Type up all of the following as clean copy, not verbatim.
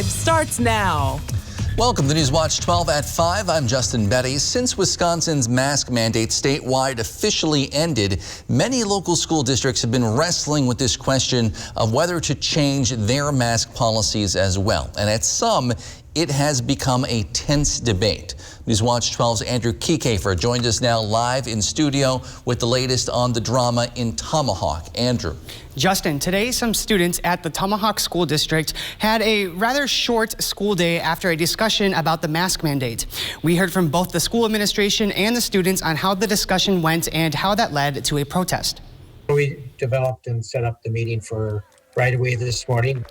Starts now. Welcome to Newswatch 12 at 5. I'm Justin Betty. Since Wisconsin's mask mandate statewide officially ended, many local school districts have been wrestling with this question of whether to change their mask policies as well. And at some, it has become a tense debate. Newswatch 12's Andrew Kiekefer joins us now live in studio with the latest on the drama in Tomahawk. Andrew. Justin, today some students at the Tomahawk School District had a rather short school day after a discussion about the mask mandate. We heard from both the school administration and the students on how the discussion went and how that led to a protest. We developed and set up the meeting for right away this morning.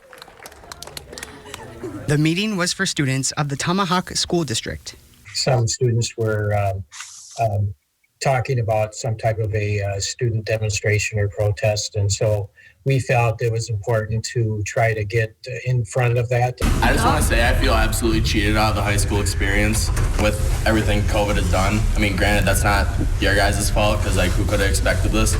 The meeting was for students of the Tomahawk School District. Some students were talking about some type of a student demonstration or protest, and so we felt it was important to try to get in front of that. I just want to say I feel absolutely cheated out of the high school experience with everything COVID has done. I mean, granted, that's not your guys' fault because, like, who could have expected this?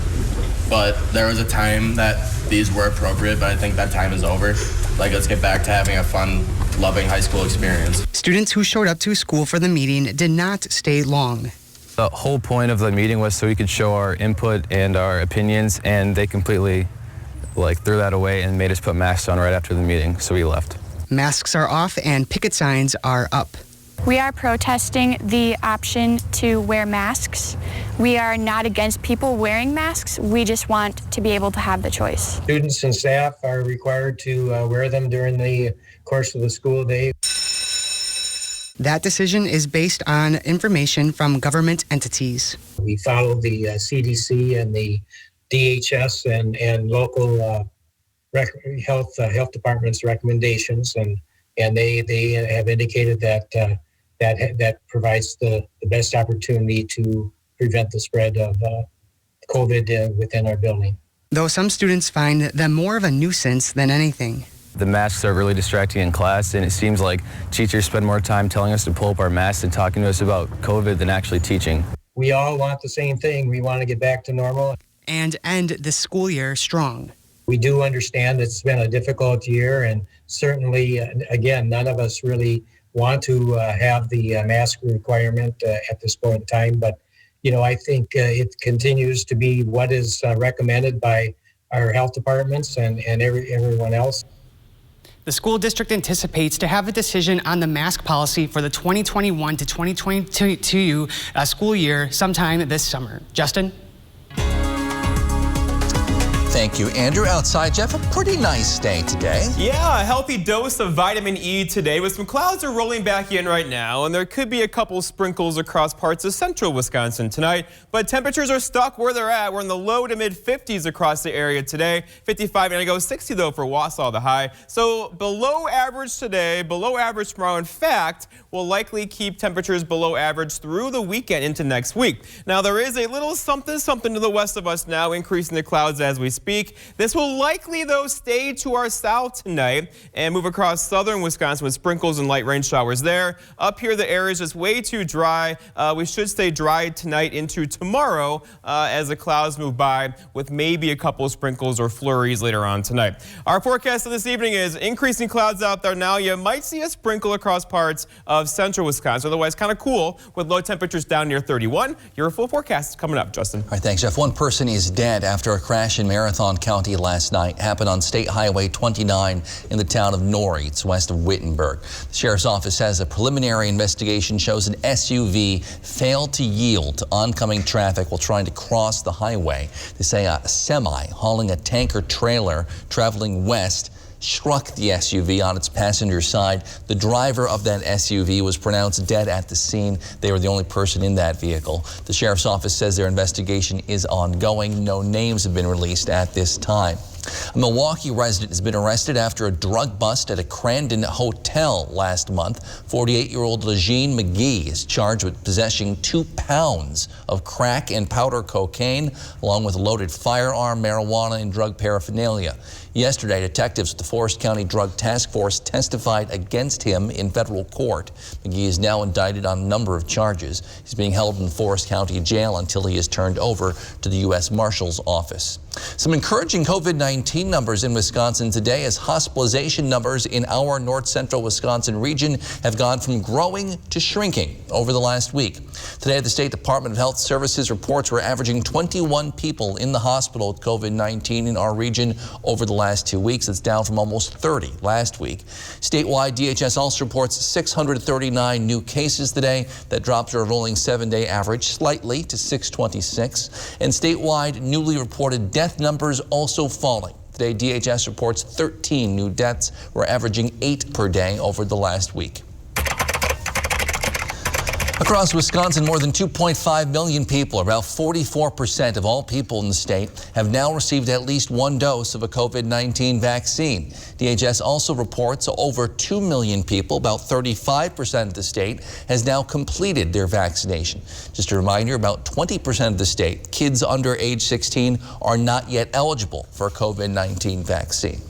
But there was a time that these were appropriate, but I think that time is over. Like, let's get back to having a fun, loving high school experience. Students who showed up to school for the meeting did not stay long. The whole point of the meeting was so we could show our input and our opinions, and they completely threw that away and made us put masks on right after the meeting, so we left. Masks are off and picket signs are up. We are protesting the option to wear masks. We are not against people wearing masks. We just want to be able to have the choice. Students and staff are required to wear them during the course of the school day. That decision is based on information from government entities. We follow the CDC and the DHS and local health departments' recommendations, and they have indicated that provides the best opportunity to prevent the spread of COVID within our building. Though some students find them more of a nuisance than anything. The masks are really distracting in class, and it seems like teachers spend more time telling us to pull up our masks and talking to us about COVID than actually teaching. We all want the same thing. We want to get back to normal and end the school year strong. We do understand it's been a difficult year, and certainly, again, none of us really want to have the mask requirement at this point in time. But, I think it continues to be what is recommended by our health departments and everyone else. The school district anticipates to have a decision on the mask policy for the 2021 to 2022 school year sometime this summer. Justin? Thank you, Andrew. Outside, Jeff, a pretty nice day today. Yeah, a healthy dose of vitamin E today, with some clouds are rolling back in right now, and there could be a couple sprinkles across parts of central Wisconsin tonight, but temperatures are stuck where they're at. We're in the low to mid 50s across the area today. 55 and I go 60 though for Wausau, the high. So below average today, below average tomorrow. In fact, we'll likely keep temperatures below average through the weekend into next week. Now there is a little something to the west of us now, increasing the clouds as we speak. This will likely, though, stay to our south tonight and move across southern Wisconsin with sprinkles and light rain showers there. Up here, the area is just way too dry. We should stay dry tonight into tomorrow as the clouds move by, with maybe a couple of sprinkles or flurries later on tonight. Our forecast for this evening is increasing clouds out there now. You might see a sprinkle across parts of central Wisconsin. Otherwise, kind of cool with low temperatures down near 31. Your full forecast is coming up, Justin. All right, thanks, Jeff. One person is dead after a crash in Marathon County last night. Happened on State Highway 29 in the town of Norrie. It's west of Wittenberg. The sheriff's office says a preliminary investigation shows an SUV failed to yield to oncoming traffic while trying to cross the highway. They say a semi hauling a tanker trailer traveling west struck the SUV on its passenger side. The driver of that SUV was pronounced dead at the scene. They were the only person in that vehicle. The sheriff's office says their investigation is ongoing. No names have been released at this time. A Milwaukee resident has been arrested after a drug bust at a Crandon hotel last month. 48-year-old Legene McGee is charged with possessing 2 pounds of crack and powder cocaine, along with a loaded firearm, marijuana, and drug paraphernalia. Yesterday, detectives with the Forest County Drug Task Force testified against him in federal court. McGee is now indicted on a number of charges. He's being held in Forest County Jail until he is turned over to the U.S. Marshal's office. Some encouraging COVID-19 numbers in Wisconsin today as hospitalization numbers in our north central Wisconsin region have gone from growing to shrinking over the last week. Today, the State Department of Health Services reports we're averaging 21 people in the hospital with COVID-19 in our region over the last 2 weeks. It's down from almost 30 last week. Statewide, DHS also reports 639 new cases today. That drops our rolling 7-day average slightly to 626. And statewide, newly reported death numbers also falling. Today, DHS reports 13 new deaths. We're averaging 8 per day over the last week. Across Wisconsin, more than 2.5 million people, about 44% of all people in the state, have now received at least one dose of a COVID-19 vaccine. DHS also reports over 2 million people, about 35% of the state, has now completed their vaccination. Just a reminder, about 20% of the state, kids under age 16, are not yet eligible for a COVID-19 vaccine.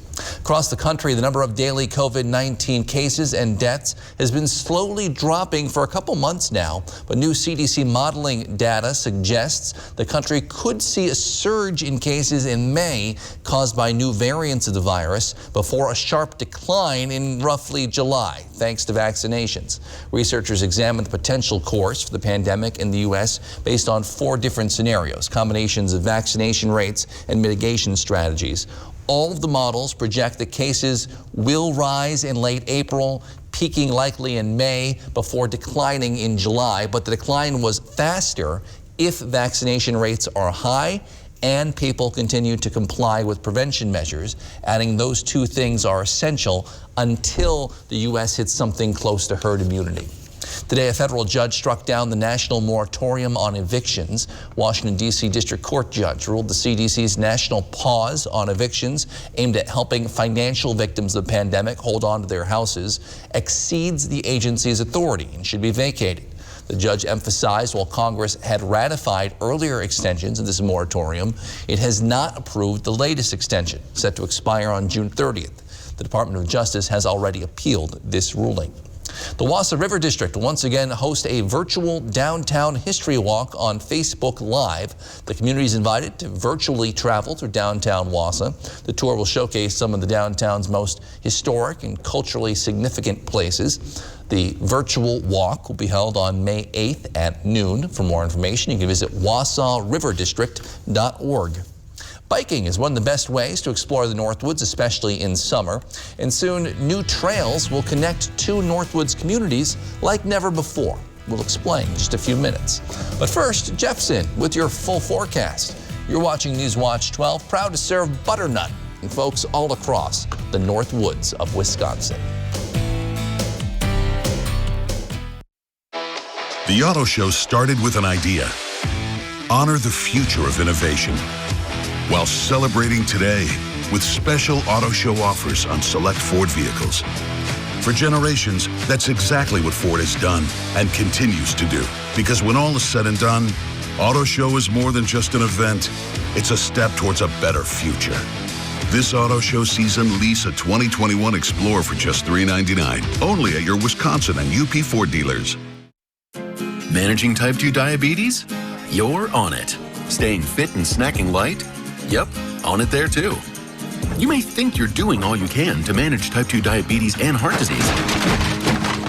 Across the country, the number of daily COVID-19 cases and deaths has been slowly dropping for a couple months now, but new CDC modeling data suggests the country could see a surge in cases in May caused by new variants of the virus before a sharp decline in roughly July, thanks to vaccinations. Researchers examined the potential course for the pandemic in the U.S. based on 4 different scenarios, combinations of vaccination rates and mitigation strategies. All of the models project that cases will rise in late April, peaking likely in May before declining in July. But the decline was faster if vaccination rates are high and people continue to comply with prevention measures, adding those 2 things are essential until the U.S. hits something close to herd immunity. Today, a federal judge struck down the national moratorium on evictions. Washington, D.C. District Court judge ruled the CDC's national pause on evictions aimed at helping financial victims of the pandemic hold on to their houses exceeds the agency's authority and should be vacated. The judge emphasized while Congress had ratified earlier extensions of this moratorium, it has not approved the latest extension, set to expire on June 30th. The Department of Justice has already appealed this ruling. The Wassa River District will once again host a virtual downtown history walk on Facebook Live. The community is invited to virtually travel through downtown Wassa. The tour will showcase some of the downtown's most historic and culturally significant places. The virtual walk will be held on May 8th at noon. For more information, you can visit wausarriverdistrict.org. Biking is one of the best ways to explore the Northwoods, especially in summer. And soon, new trails will connect 2 Northwoods communities like never before. We'll explain in just a few minutes. But first, Jeff's in with your full forecast. You're watching News Watch 12, proud to serve butternut and folks all across the Northwoods of Wisconsin. The Auto Show started with an idea: honor the future of innovation, while celebrating today with special Auto Show offers on select Ford vehicles. For generations, that's exactly what Ford has done and continues to do. Because when all is said and done, Auto Show is more than just an event. It's a step towards a better future. This Auto Show season, lease a 2021 Explorer for just $399, only at your Wisconsin and UP Ford dealers. Managing type 2 diabetes? You're on it. Staying fit and snacking light? Yep, on it there too. You may think you're doing all you can to manage type 2 diabetes and heart disease.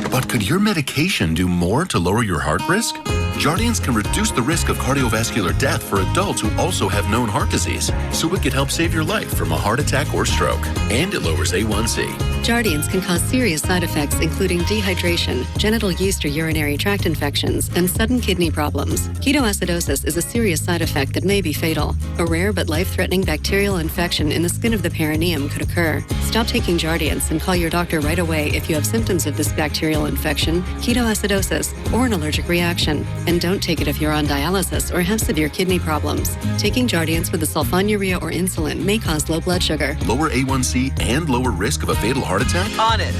But could your medication do more to lower your heart risk? Jardiance can reduce the risk of cardiovascular death for adults who also have known heart disease, so it could help save your life from a heart attack or stroke. And it lowers A1C. Jardiance can cause serious side effects, including dehydration, genital yeast or urinary tract infections, and sudden kidney problems. Ketoacidosis is a serious side effect that may be fatal. A rare but life-threatening bacterial infection in the skin of the perineum could occur. Stop taking Jardiance and call your doctor right away if you have symptoms of this bacterial infection, ketoacidosis, or an allergic reaction. And don't take it if you're on dialysis or have severe kidney problems. Taking Jardiance with the sulfonylurea or insulin may cause low blood sugar, lower A1C, and lower risk of a fatal heart attack? On it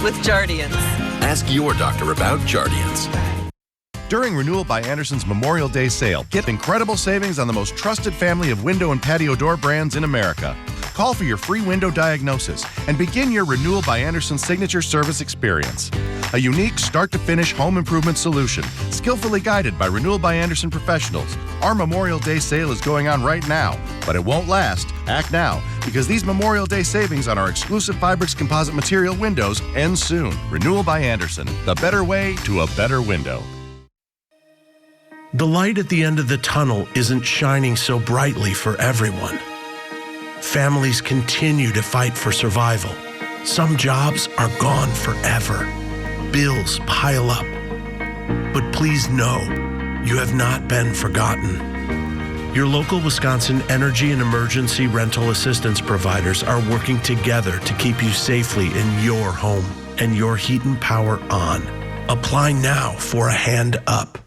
with Jardiance. Ask your doctor about Jardiance. During Renewal by Andersen's Memorial Day sale, get incredible savings on the most trusted family of window and patio door brands in America. Call for your free window diagnosis and begin your Renewal by Andersen signature service experience. A unique start-to-finish home improvement solution, skillfully guided by Renewal by Andersen professionals. Our Memorial Day sale is going on right now, but it won't last. Act now, because these Memorial Day savings on our exclusive Fibrix composite material windows end soon. Renewal by Andersen, the better way to a better window. The light at the end of the tunnel isn't shining so brightly for everyone. Families continue to fight for survival. Some jobs are gone forever. Bills pile up. But please know, you have not been forgotten. Your local Wisconsin energy and emergency rental assistance providers are working together to keep you safely in your home and your heat and power on. Apply now for a hand up.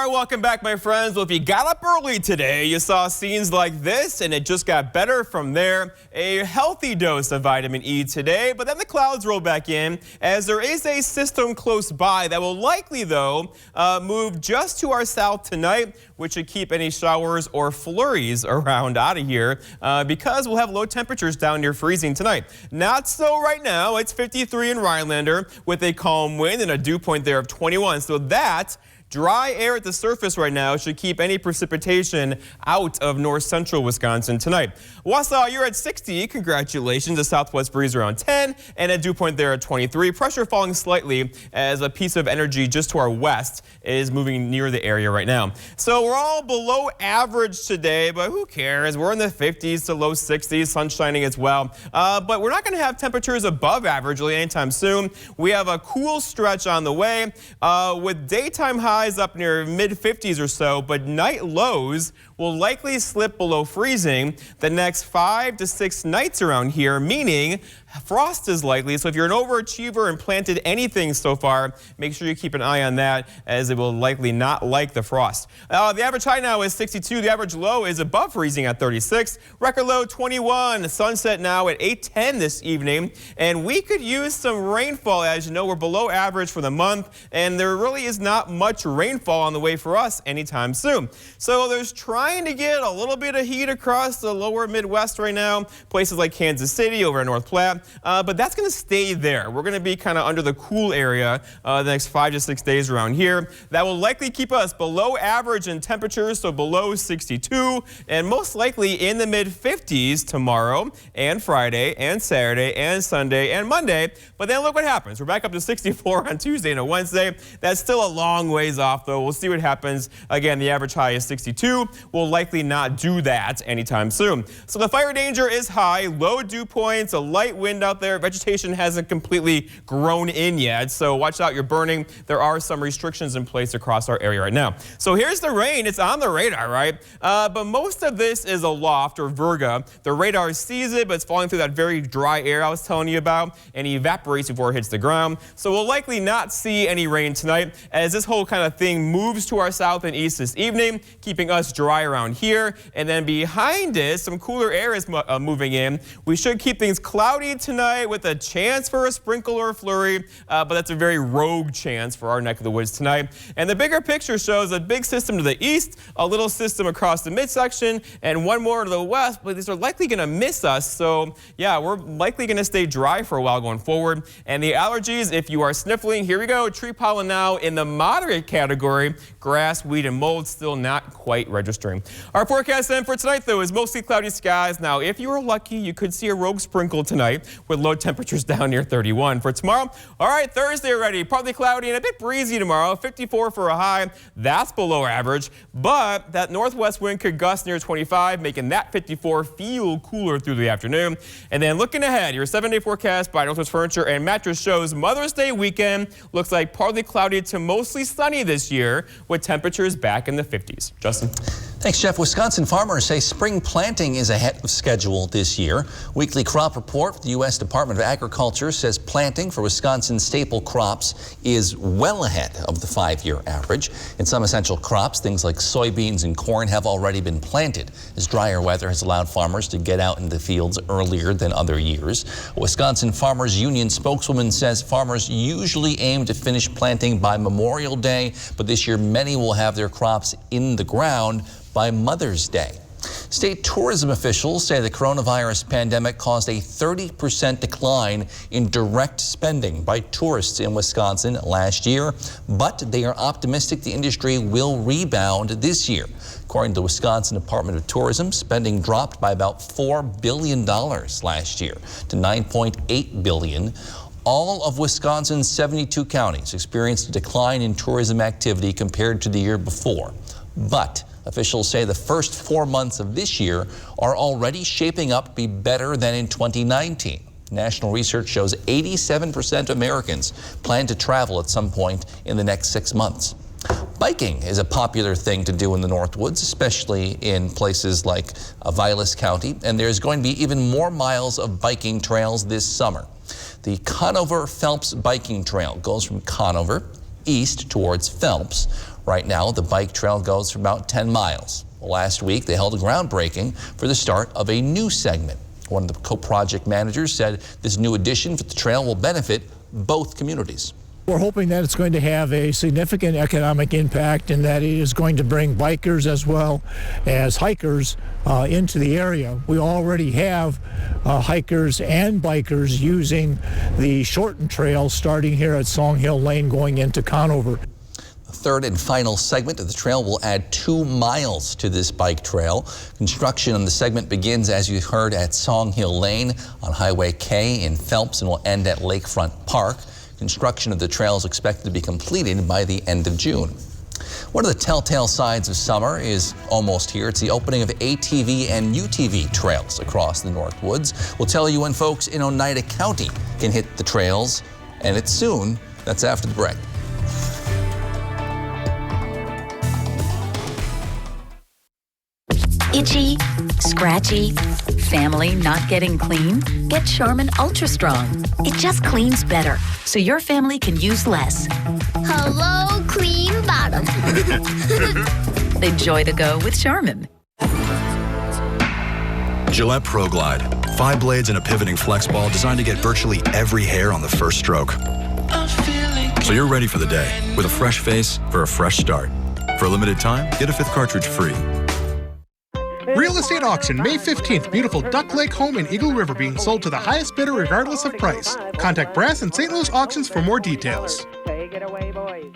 Welcome back, my friends. Well, if you got up early today, you saw scenes like this, and it just got better from there. A healthy dose of vitamin E today, but then the clouds roll back in as there is a system close by that will likely, though, move just to our south tonight, which should keep any showers or flurries around out of here because we'll have low temperatures down near freezing tonight. Not so right now. It's 53 in Rhinelander with a calm wind and a dew point there of 21. So that dry air at the surface right now should keep any precipitation out of north central Wisconsin tonight. Wausau, you're at 60. Congratulations. A southwest breeze around 10 and a dew point there at 23. Pressure falling slightly as a piece of energy just to our west is moving near the area right now. So we're all below average today, but who cares? We're in the 50s to low 60s, sun shining as well. But we're not going to have temperatures above average really anytime soon. We have a cool stretch on the way with daytime highs up near mid-50s or so, but night lows will likely slip below freezing the next 5 to 6 nights around here, meaning frost is likely. So if you're an overachiever and planted anything so far, make sure you keep an eye on that, as it will likely not like the frost. The average high now is 62. The average low is above freezing at 36. Record low 21. Sunset now at 8:10 this evening. And we could use some rainfall. As you know, we're below average for the month, and there really is not much rainfall on the way for us anytime soon. So there's trying to get a little bit of heat across the lower Midwest right now. Places like Kansas City over in North Platte. But that's going to stay there. We're going to be kind of under the cool area the next 5 to 6 days around here. That will likely keep us below average in temperatures, so below 62, and most likely in the mid-50s tomorrow and Friday and Saturday and Sunday and Monday. But then look what happens. We're back up to 64 on Tuesday and a Wednesday. That's still a long ways off, though. We'll see what happens. Again, the average high is 62. We'll likely not do that anytime soon. So the fire danger is high, low dew points, a light wind out there. Vegetation hasn't completely grown in yet, so watch out, you're burning. There are some restrictions in place across our area right now. So here's the rain. It's on the radar, right? But most of this is aloft or virga. The radar sees it, but it's falling through that very dry air I was telling you about and evaporates before it hits the ground. So we'll likely not see any rain tonight as this whole kind of thing moves to our south and east this evening, keeping us dry around here. And then behind it, some cooler air is moving in. We should keep things cloudy tonight with a chance for a sprinkle or a flurry, but that's a very rogue chance for our neck of the woods tonight. And the bigger picture shows a big system to the east, a little system across the midsection, and one more to the west, but these are likely going to miss us. So yeah, we're likely going to stay dry for a while going forward. And the allergies, if you are sniffling, here we go. Tree pollen now in the moderate category. Grass, weed, and mold still not quite registering. Our forecast then for tonight, though, is mostly cloudy skies. Now, if you are lucky, you could see a rogue sprinkle tonight with low temperatures down near 31. For tomorrow, all right, Thursday already, partly cloudy and a bit breezy tomorrow, 54 for a high. That's below average, but that northwest wind could gust near 25, making that 54 feel cooler through the afternoon. And then looking ahead, your 7-day forecast by Northwest Furniture and Mattress shows Mother's Day weekend looks like partly cloudy to mostly sunny this year with temperatures back in the 50s. Justin? Thanks, Jeff. Wisconsin farmers say spring planting is ahead of schedule this year. Weekly crop report from the U.S. Department of Agriculture says planting for Wisconsin staple crops is well ahead of the 5-year average. In some essential crops, things like soybeans and corn have already been planted, as drier weather has allowed farmers to get out in the fields earlier than other years. A Wisconsin Farmers Union spokeswoman says farmers usually aim to finish planting by Memorial Day, but this year many will have their crops in the ground by Mother's Day. State tourism officials say the coronavirus pandemic caused a 30% decline in direct spending by tourists in Wisconsin last year, but they are optimistic the industry will rebound this year. According to the Wisconsin Department of Tourism, spending dropped by about $4 billion last year to $9.8 billion. All of Wisconsin's 72 counties experienced a decline in tourism activity compared to the year before. But officials say the first 4 months of this year are already shaping up to be better than in 2019. National research shows 87% of Americans plan to travel at some point in the next 6 months. Biking is a popular thing to do in the Northwoods, especially in places like Vilas County, and there's going to be even more miles of biking trails this summer. The Conover Phelps biking trail goes from Conover east towards Phelps. Right now, the bike trail goes for about 10 miles. Last week, they held a groundbreaking for the start of a new segment. One of the co-project managers said this new addition for the trail will benefit both communities. We're hoping that it's going to have a significant economic impact and that it is going to bring bikers as well as hikers into the area. We already have hikers and bikers using the shortened trail starting here at Song Hill Lane going into Conover. The third and final segment of the trail will add 2 miles to this bike trail. Construction on the segment begins, as you heard, at Song Hill Lane on Highway K in Phelps and will end at Lakefront Park. Construction of the trail is expected to be completed by the end of June. One of the telltale signs of summer is almost here. It's the opening of ATV and UTV trails across the Northwoods. We'll tell you when folks in Oneida County can hit the trails, and it's soon. That's after the break. Itchy, scratchy, family not getting clean? Get Charmin Ultra Strong. It just cleans better, so your family can use less. Hello, clean bottom. Enjoy the go with Charmin. Gillette Pro Glide. 5 blades and a pivoting flex ball designed to get virtually every hair on the first stroke. So you're ready for the day with a fresh face for a fresh start. For a limited time, get a 5th cartridge free. Real estate auction, May 15th. Beautiful Duck Lake home in Eagle River being sold to the highest bidder regardless of price. Contact Brass and St. Louis Auctions for more details. Take it away, boys.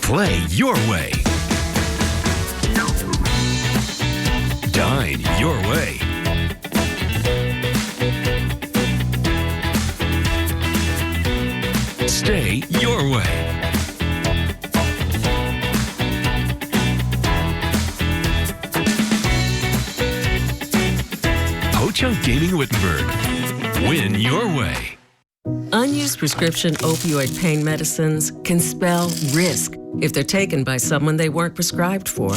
Play your way. Dine your way. Stay your way. Ho-Chunk Gaming Wittenberg. Win your way. Unused prescription opioid pain medicines can spell risk if they're taken by someone they weren't prescribed for,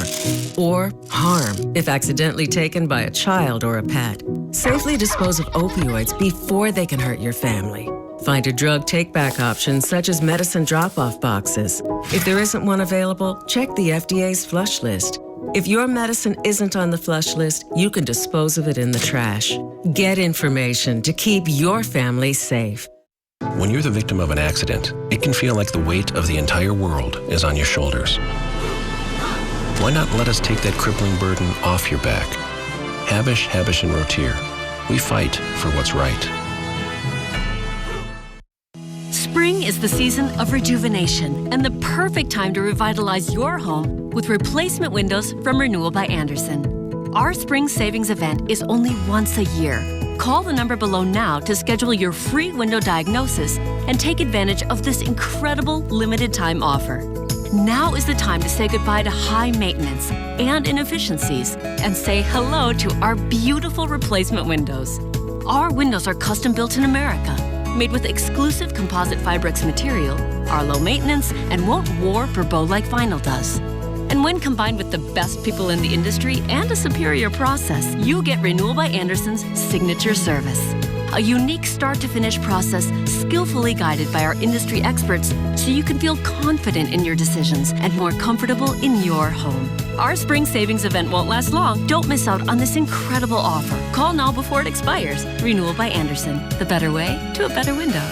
or harm if accidentally taken by a child or a pet. Safely dispose of opioids before they can hurt your family. Find a drug take-back option such as medicine drop-off boxes. If there isn't one available, check the FDA's flush list. If your medicine isn't on the flush list, you can dispose of it in the trash. Get information to keep your family safe. When you're the victim of an accident, it can feel like the weight of the entire world is on your shoulders. Why not let us take that crippling burden off your back? Habish, Habish, and Rotier. We fight for what's right. Spring is the season of rejuvenation and the perfect time to revitalize your home with replacement windows from Renewal by Andersen. Our spring savings event is only once a year. Call the number below now to schedule your free window diagnosis and take advantage of this incredible limited time offer. Now is the time to say goodbye to high maintenance and inefficiencies and say hello to our beautiful replacement windows. Our windows are custom built in America, made with exclusive composite Fibrex material, are low maintenance, and won't warp or bow like vinyl does. And when combined with the best people in the industry and a superior process, you get Renewal by Andersen's signature service. A unique start-to-finish process skillfully guided by our industry experts so you can feel confident in your decisions and more comfortable in your home. Our spring savings event won't last long. Don't miss out on this incredible offer. Call now before it expires. Renewal by Andersen, the better way to a better window.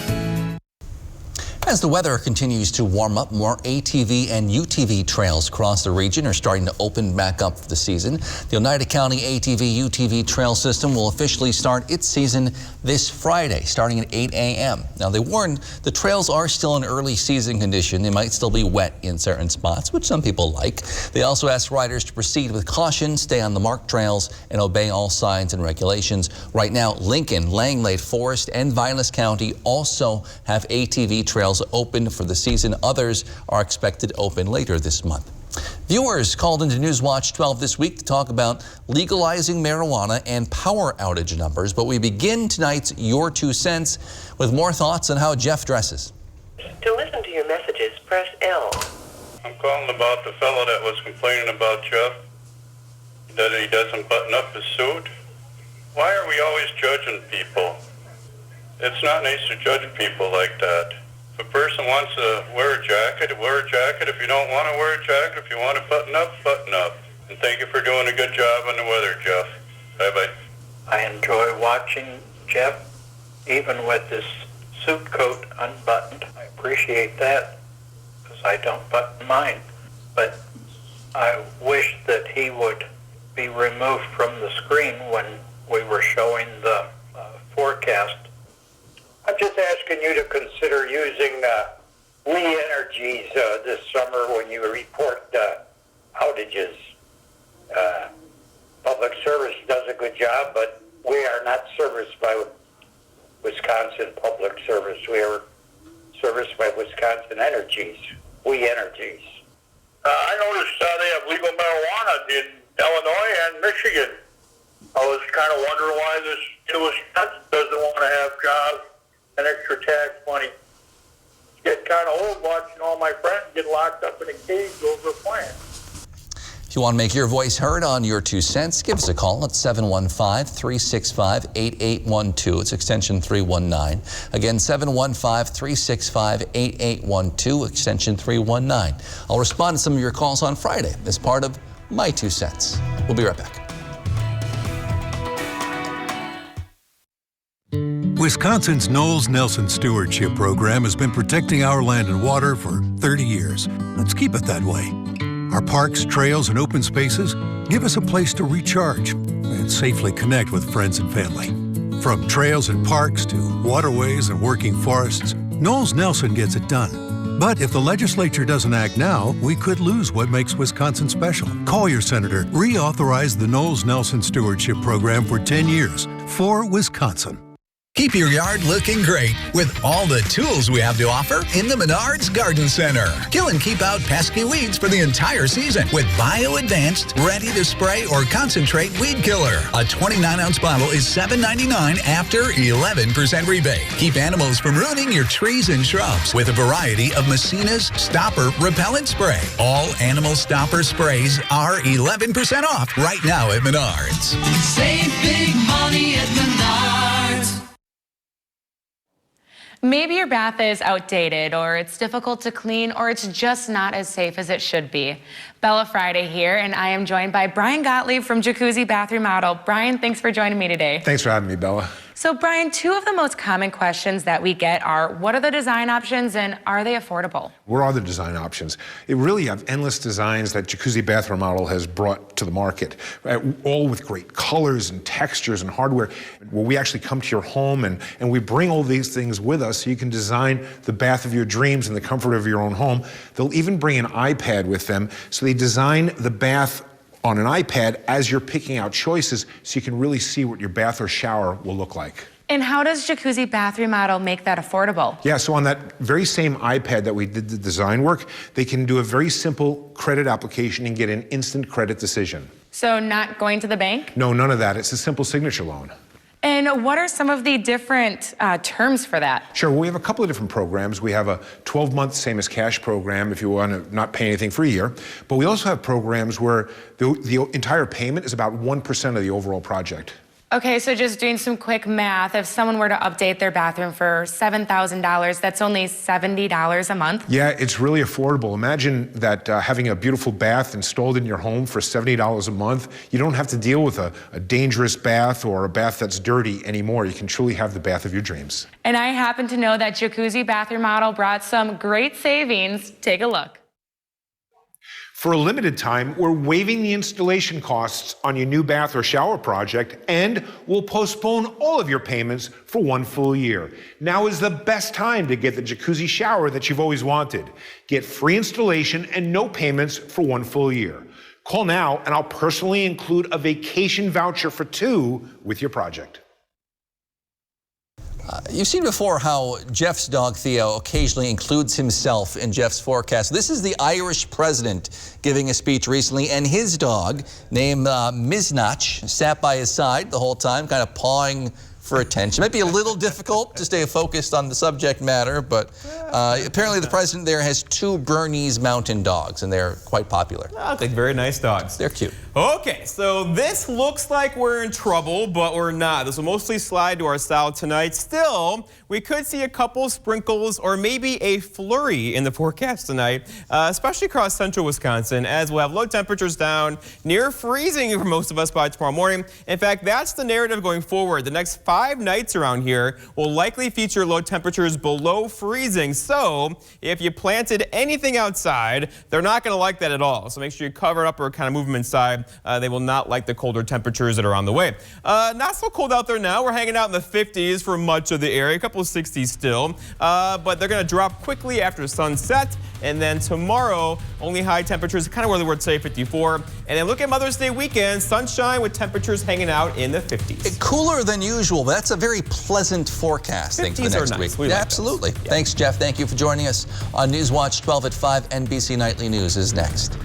As the weather continues to warm up, more ATV and UTV trails across the region are starting to open back up for the season. The Oneida County ATV-UTV trail system will officially start its season this Friday, starting at 8 a.m. Now, they warn the trails are still in early season condition. They might still be wet in certain spots, which some people like. They also ask riders to proceed with caution, stay on the marked trails, and obey all signs and regulations. Right now, Lincoln, Langlade, Forest, and Vilas County also have ATV trails open for the season. Others are expected to open later this month. Viewers called into Newswatch 12 this week to talk about legalizing marijuana and power outage numbers. But we begin tonight's Your Two Cents with more thoughts on how Jeff dresses. To listen to your messages, press L. I'm calling about the fellow that was complaining about Jeff, that he doesn't button up his suit. Why are we always judging people? It's not nice to judge people like that. If a person wants to wear a jacket, wear a jacket. If you don't want to wear a jacket, if you want to button up, button up. And thank you for doing a good job on the weather, Jeff. Bye-bye. I enjoy watching Jeff, even with his suit coat unbuttoned. I appreciate that because I don't button mine. But I wish that he would be removed from the screen when we were showing the forecast. I'm just asking you to consider using We Energies this summer when you report outages. Public Service does a good job, but we are not serviced by Wisconsin Public Service. We are serviced by Wisconsin Energies, We Energies. I noticed they have legal marijuana in Illinois and Michigan. I was kind of wondering why this Wisconsin doesn't want to have jobs and extra tax money. It's getting kind of old watching all my friends get locked up in a cage over a plant. If you want to make your voice heard on Your Two Cents, give us a call at 715-365-8812. It's extension 319. Again, 715-365-8812, extension 319. I'll respond to some of your calls on Friday as part of My Two Cents. We'll be right back. Wisconsin's Knowles-Nelson Stewardship Program has been protecting our land and water for 30 years. Let's keep it that way. Our parks, trails, and open spaces give us a place to recharge and safely connect with friends and family. From trails and parks to waterways and working forests, Knowles-Nelson gets it done. But if the legislature doesn't act now, we could lose what makes Wisconsin special. Call your senator. Reauthorize the Knowles-Nelson Stewardship Program for 10 years for Wisconsin. Keep your yard looking great with all the tools we have to offer in the Menards Garden Center. Kill and keep out pesky weeds for the entire season with Bio Advanced Ready to Spray or Concentrate Weed Killer. A 29-ounce bottle is $7.99 after 11% rebate. Keep animals from ruining your trees and shrubs with a variety of Messina's Stopper Repellent Spray. All animal stopper sprays are 11% off right now at Menards. Save big money at Menards. Maybe your bath is outdated, or it's difficult to clean, or it's just not as safe as it should be. Bella Friday here, and I am joined by Brian Gottlieb from Jacuzzi Bath Remodel. Brian, thanks for joining me today. Thanks for having me, Bella. So Brian, two of the most common questions that we get are, what are the design options and are they affordable? What are the design options? It really have endless designs that Jacuzzi Bath Remodel has brought to the market, all with great colors and textures and hardware. Where we actually come to your home and we bring all these things with us so you can design the bath of your dreams in the comfort of your own home. They'll even bring an iPad with them, so they design the bath on an iPad as you're picking out choices so you can really see what your bath or shower will look like. And how does Jacuzzi Bath Remodel make that affordable? Yeah, so on that very same iPad that we did the design work, they can do a very simple credit application and get an instant credit decision. So not going to the bank? No, none of that. It's a simple signature loan. And what are some of the different terms for that? Sure, well, we have a couple of different programs. We have a 12-month same as cash program if you want to not pay anything for a year. But we also have programs where the entire payment is about 1% of the overall project. Okay, so just doing some quick math, if someone were to update their bathroom for $7,000, that's only $70 a month. Yeah, it's really affordable. Imagine that having a beautiful bath installed in your home for $70 a month. You don't have to deal with a dangerous bath or a bath that's dirty anymore. You can truly have the bath of your dreams. And I happen to know that Jacuzzi Bathroom Model brought some great savings. Take a look. For a limited time, we're waiving the installation costs on your new bath or shower project, and we'll postpone all of your payments for 1 full year. Now is the best time to get the jacuzzi shower that you've always wanted. Get free installation and no payments for 1 full year. Call now, and I'll personally include a vacation voucher for 2 with your project. You've seen before how Jeff's dog Theo occasionally includes himself in Jeff's forecast. This is the Irish president giving a speech recently, and his dog, named Miznach, sat by his side the whole time, kind of pawing for attention. It might be a little difficult to stay focused on the subject matter, but apparently the president there has 2 Bernese mountain dogs, and they're quite popular. They look like very nice dogs. They're cute. Okay, so this looks like we're in trouble, but we're not. This will mostly slide to our south tonight. Still, we could see a couple sprinkles or maybe a flurry in the forecast tonight, especially across central Wisconsin, as we'll have low temperatures down near freezing for most of us by tomorrow morning. In fact, that's the narrative going forward. The next 5 nights around here will likely feature low temperatures below freezing. So if you planted anything outside, they're not going to like that at all. So make sure you cover it up or kind of move them inside. They will not like the colder temperatures that are on the way. Not so cold out there now. We're hanging out in the 50s for much of the area, a couple of 60s still. But they're going to drop quickly after sunset. And then tomorrow, only high temperatures, kind of where they were today, 54. And then look at Mother's Day weekend, sunshine with temperatures hanging out in the 50s. Cooler than usual, but that's a very pleasant forecast thing for the next week. We like absolutely. Yeah. Thanks, Jeff. Thank you for joining us on Newswatch 12 at 5. NBC Nightly News is next.